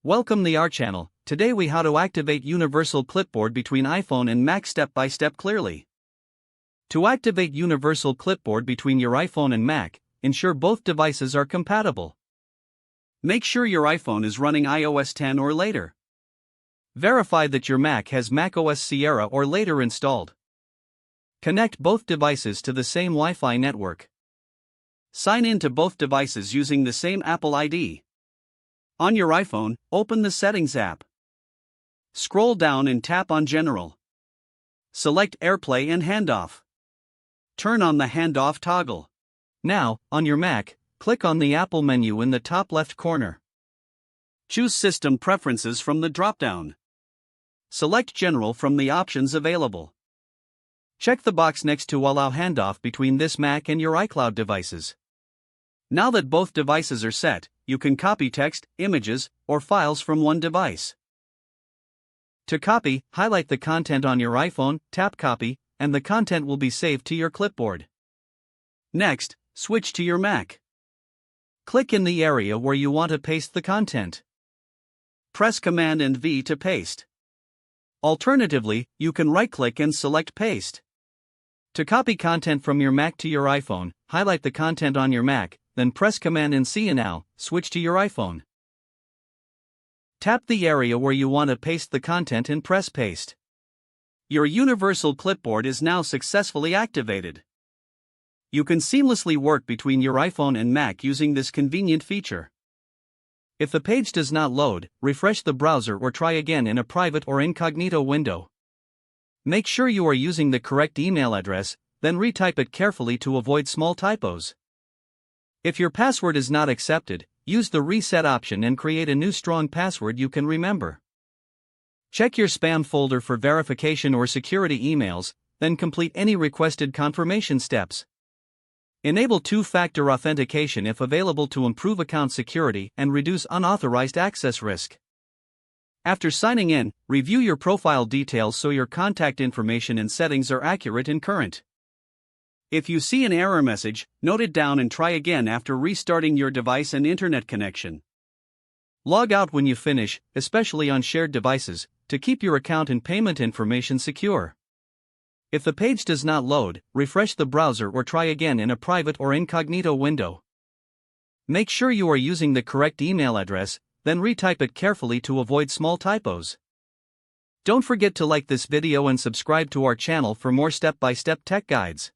Welcome to our channel. Today we how to activate Universal Clipboard between iPhone and Mac step by step clearly. To activate Universal Clipboard between your iPhone and Mac, ensure both devices are compatible. Make sure your iPhone is running iOS 10 or later. Verify that your Mac has macOS Sierra or later installed. Connect both devices to the same Wi-Fi network. Sign in to both devices using the same Apple ID. On your iPhone, open the Settings app. Scroll down and tap on General. Select AirPlay and Handoff. Turn on the handoff toggle. Now, on your Mac, click on the Apple menu in the top left corner. Choose System Preferences from the drop-down. Select General from the options available. Check the box next to allow handoff between this Mac and your iCloud devices. Now that both devices are set, you can copy text, images, or files from one device. To copy, highlight the content on your iPhone, tap Copy, and the content will be saved to your clipboard. Next, switch to your Mac. Click in the area where you want to paste the content. Press Command and V to paste. Alternatively, you can right-click and select Paste. To copy content from your Mac to your iPhone, highlight the content on your Mac, then press Command and C and now, switch to your iPhone. Tap the area where you want to paste the content and press Paste. Your Universal Clipboard is now successfully activated. You can seamlessly work between your iPhone and Mac using this convenient feature. If the page does not load, refresh the browser or try again in a private or incognito window. Make sure you are using the correct email address, then retype it carefully to avoid small typos. If your password is not accepted, use the reset option and create a new strong password you can remember. Check your spam folder for verification or security emails, then complete any requested confirmation steps. Enable two-factor authentication if available to improve account security and reduce unauthorized access risk. After signing in, review your profile details so your contact information and settings are accurate and current. If you see an error message, note it down and try again after restarting your device and internet connection. Log out when you finish, especially on shared devices, to keep your account and payment information secure. If the page does not load, refresh the browser or try again in a private or incognito window. Make sure you are using the correct email address, then retype it carefully to avoid small typos. Don't forget to like this video and subscribe to our channel for more step-by-step tech guides.